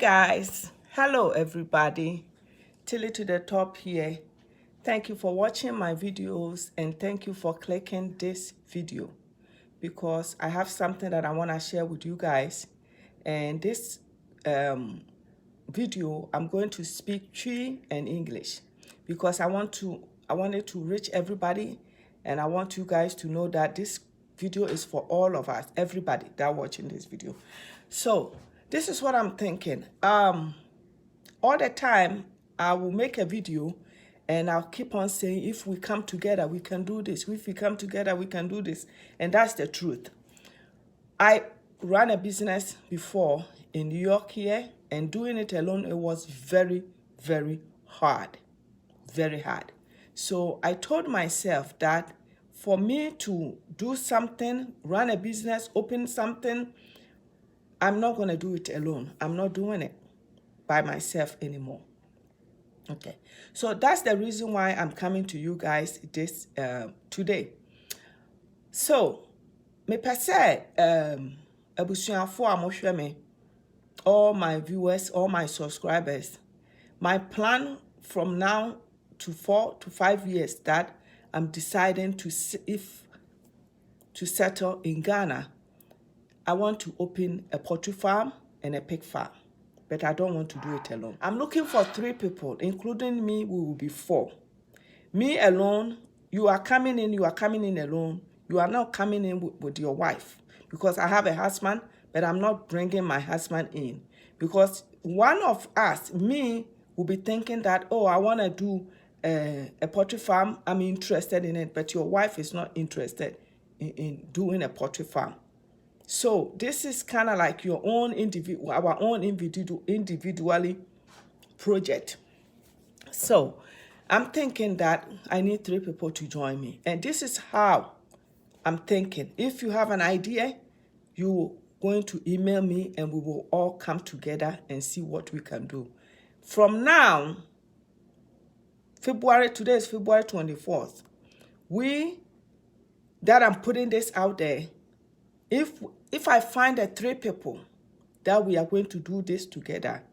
guys, hello everybody, Tilly to the top here. Thank you for watching my videos and thank you for clicking this video because I have something that I want to share with you guys. And this video I'm going to speak Twi and English because I wanted to reach everybody, and I want you guys to know that this video is for all of us, everybody that watching this video. So this is what I'm thinking. All the time I will make a video and I'll keep on saying, if we come together we can do this, if we come together we can do this, and that's the truth. I ran a business before in New York here, and doing it alone, it was very, very hard. Very hard. So I told myself that for me to do something, run a business, open something, I'm not going to do it alone. I'm not doing it by myself anymore. Okay. So that's the reason why I'm coming to you guys this today. So, me per se, all my viewers, all my subscribers, my plan from now to 4 to 5 years that I'm deciding to settle in Ghana. I want to open a poultry farm and a pig farm, but I don't want to do it alone. I'm looking for 3 people, including me. We will be 4. Me alone, you are coming in alone. You are not coming in with your wife, because I have a husband, but I'm not bringing my husband in, because one of us, me, will be thinking that, oh, I want to do a poultry farm. I'm interested in it, but your wife is not interested in doing a poultry farm. So this is kind of like your own our own individually project. So I'm thinking that I need 3 people to join me, and this is how I'm thinking. If you have an idea, you're going to email me and we will all come together and see what we can do. From now, today is February 24th. That I'm putting this out there, if I find 3 people that we are going to do this together,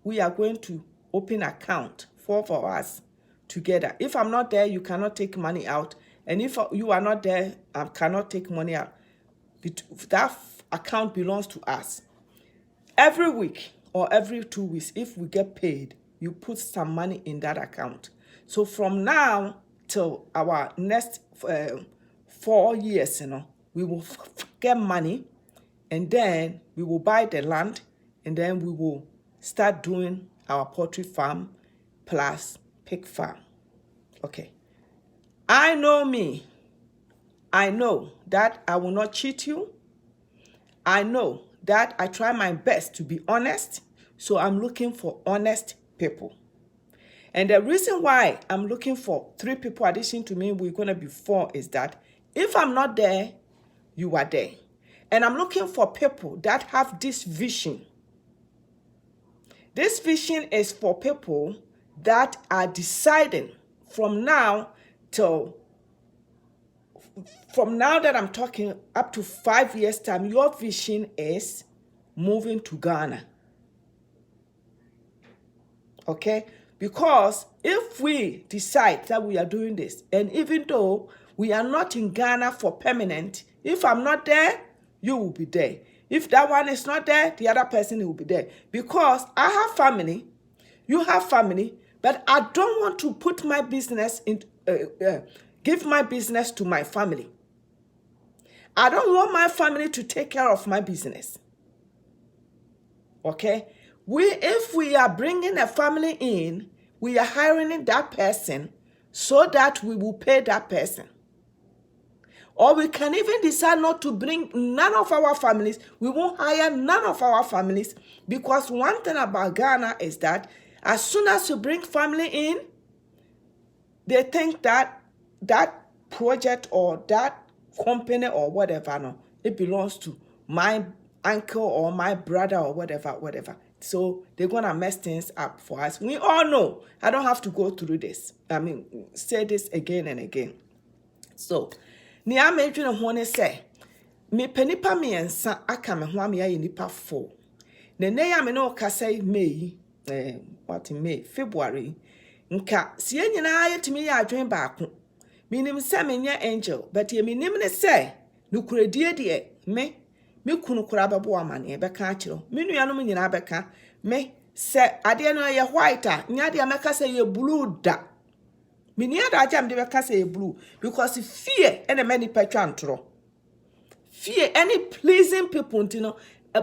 we are going to open account, 4 for us together. If I'm not there, you cannot take money out. And if you are not there, I cannot take money out. That account belongs to us. Every week or every 2 weeks, if we get paid, you put some money in that account. So from now till our next 4 years, we will get money, and then we will buy the land, and then we will start doing our poultry farm plus pig farm. Okay. I know me. I know that I will not cheat you. I know that I try my best to be honest. So I'm looking for honest people. And the reason why I'm looking for 3 people addition to me, we're going to be 4, is that if I'm not there, you are there. And I'm looking for people that have this vision. This vision is for people that are deciding from now that I'm talking up to 5 years time, your vision is moving to Ghana. Okay? Because if we decide that we are doing this, and even though we are not in Ghana for permanent, if I'm not there, you will be there. If that one is not there, the other person will be there. Because I have family, you have family, but I don't want to put my business in, give my business to my family. I don't want my family to take care of my business. Okay? If we are bringing a family in, we are hiring that person so that we will pay that person. Or we can even decide not to bring none of our families. We won't hire none of our families, because one thing about Ghana is that as soon as you bring family in, they think that that project or that company or whatever, no, it belongs to my uncle or my brother or whatever. So they're going to mess things up for us. We all know. I don't have to go through this. Say this again and again. So, ni amedwene ho ne say, me panipa miensa aka me ho ame aye nipa 4. ne ya me no kasa May what in May February nka sie nyina yetimi ya adwen baako minim se menye angel but ye minim ne se nukuredie de me kunu kura bebo amane be ka akiro me nuanom nyina beka me se ade no ye white a nya de ameka se ye blue da me ni ada jam de beka se ye blue because fear and many petwantro fear any pleasing people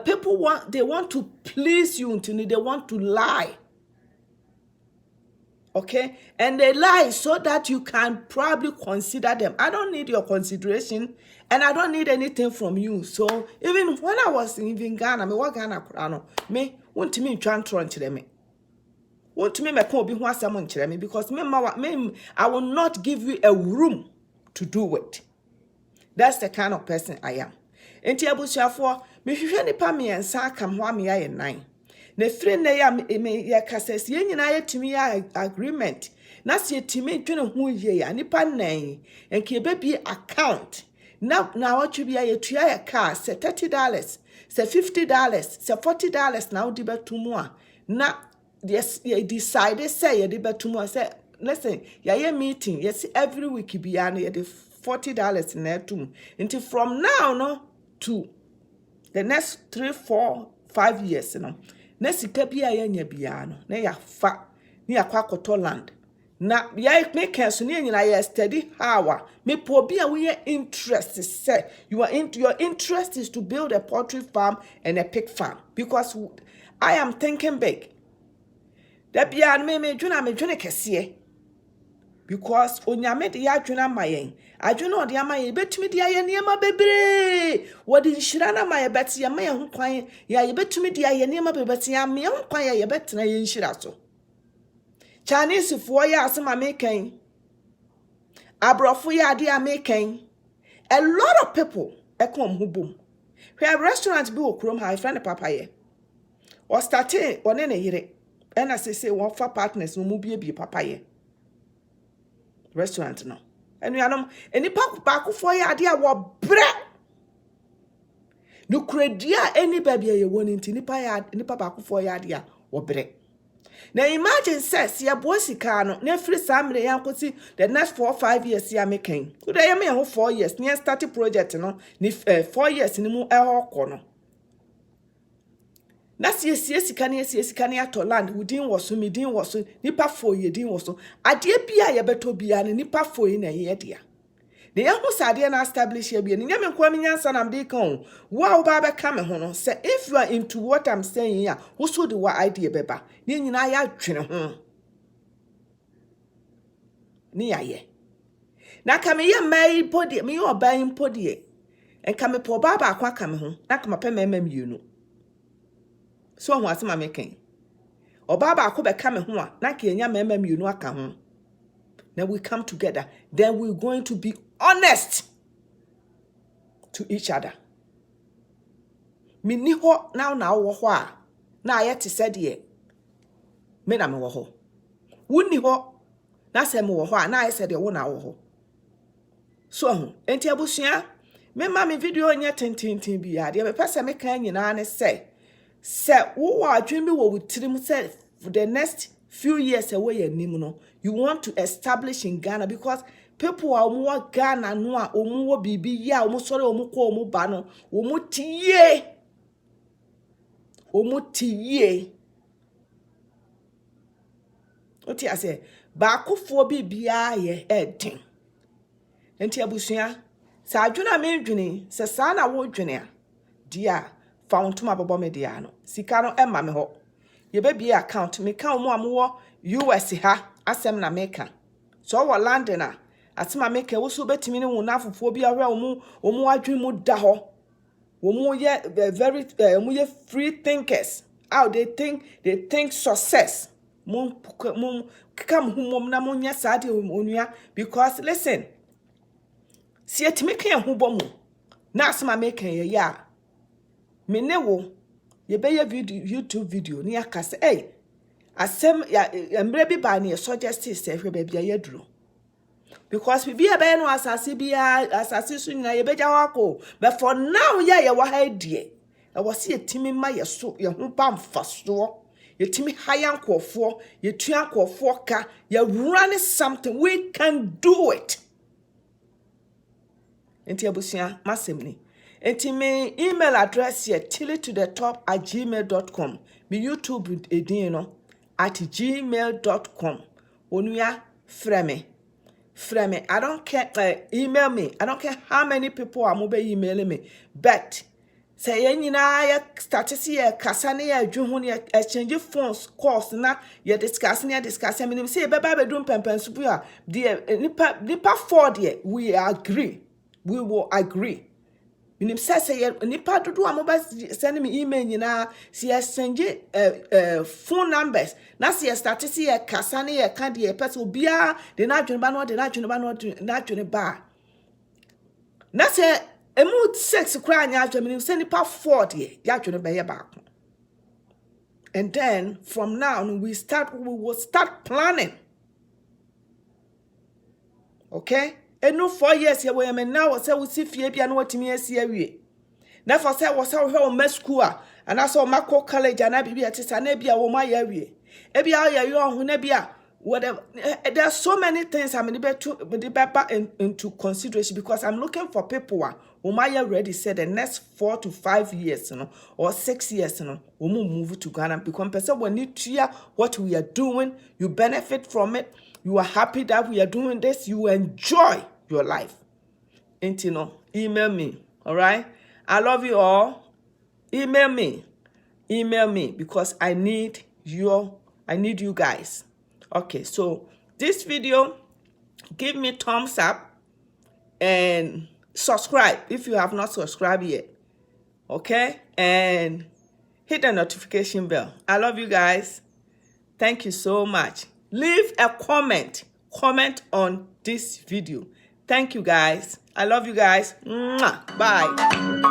people want to please you they want to lie. Okay, and they lie so that you can probably consider them. I don't need your consideration, and I don't need anything from you. So even when I was in Ghana, me what Ghana kurano me want to me tran me want to me ko bi ho asem me because me I will not give you a room to do it. That's the kind of person I am. Enti abusuafo me hwehwe nipa me ensa kam ho ame ya 9. Na free na ya me ya kasas ye nyina ya timi ya agreement na se timi twene ho ye ya nipa nan enke be bi account na watwe bia ye tua ya car se $30 se $50 se $40 na odi betumu a na yes ye decide say ye de betumu a say listen ya ye meeting yes every week bia na ye de $40 na etum until from now no to the next 3, 4, 5 years na sika bia ya nya bia no na ya fa na ya kwakoto land na ya make so na nyina ya study how me po bia we interest say your interest is to build a poultry farm and a pig farm because I am thinking big that bia me dwena kese because onyame de ya dwena mayen adwena ode amaye betumi de aye niema bebre wodi nhira na maye beti ya maye ho kwan ya ye betumi de aye niema bebeti ya me ho kwan ya ye betena ye nhira so Chinese fo ya asema mekan abrofo ya de amekan a lot of people ekom ho bom where restaurant bi okrom ha friend papa ye o starting one ne yire na say won fa partners no mu bie papa ye restaurant no enu anom enipa ba kufo ya ade a wo bre no kredia eni babia ye woni nti nipa ba kufo ya ade a wo bre na imagine says ya bossika no na free samre yankosi the next 4 5 years ya making could I me ho 4 years near start project no ni 4 years ni mu ehoko no na sie sika ne ato land within woso midin woso nipa fo ye din woso ade bia ye beto bia ne nipa fo yi na ye dia ne yahu sade na establish ye bia ne nyame kwa menyansa na mde kan wa ba be ka me ho no say if you are into what I'm saying here who so the what idea beba ne nyina ya dwene ho ni ya ye na ka me ye mai podi me yo ban podi en ka me po ba akwa ka me ho na ka ma pe mema mienu so ho asema meken oba ba akọ be ka me ho a na ka enya mema mienu aka ho now we come together then we're going to be honest to each other me ni ho na wo ho a na aye te said ye me na me wo ho wuni ho na se me wo ho a na aye said ye wo na wo ho so ho enti abusua me ma me video nya tintintin bi ya de me pese me kan nyina ne say wo wa adwen bi wo wutirim say for the next few years away anim no you want to establish in Ghana because people are more Ghana no a omu bibi ya omu sore omu ko omu ba no omu tiye oti ase ba akofo bibia ye eden enti abusua sa adwena me dwene se sa na wo dwene a dia fauntuma bobo me dia no sika no emma me ho ye be bia account me ka omu amwo US ha asem na meka so wo London a asema meka wo so betimi ne wona afofo bi ahwe omu adwen mu da ho omu ye very omu ye free thinkers how they think success mum come humom na munya sade onua because listen si etimi kan ho bomu na asema meka ye ya me ne wo ye be ye YouTube video ni akase asem ya embre bi ba ne suggest say hwe ba bia ye duro because we be no asase bia asase so nyina ye beja wako but for now ye wa ha die was see a timmy my so your bam fast door. You timmy high uncle for you triangle for car, you're running something. We can do it. Enti abusia masemni. Enti me email address here tillytothetop@gmail.com. Me YouTube edin no at gmail.com. Onuya freme. I don't care email me. I don't care how many people are mobile emailing me. But say nyina ya start see ya kasa ne ya adwu ne exchange phones calls na ya discuss me say beba be dum pempensu bu a de nipa for there we agree. We will agree. Minim say nipa dodo amoba send me email nyina see exchange phone numbers na see start see ya kasa ne ya ka de person obia de na adwene ba no ba na say emu sex kra anya adwene say nipa 40 ya adwene be ye ba. And then from now on we will start planning. Okay? And no 4 years here we am now say we see fie bia no watimi asi awie. Na for say we say we o school and I saw Macro College and I be atisa na bia wo ma ya awie. E bia ya yo ho na bia whatever. There are so many things I'm into consideration because I'm looking for people who might already said the next 4 to 5 years, or 6 years, we move to Ghana because person when you hear what we are doing, you benefit from it, you are happy that we are doing this, you enjoy your life. And email me, all right? I love you all. Email me because I need you guys. Okay, so this video, give me thumbs up and subscribe if you have not subscribed yet. Okay, and hit the notification bell. I love you guys. Thank you so much. Leave a comment on this video. Thank you guys. I love you guys. Mwah. Bye.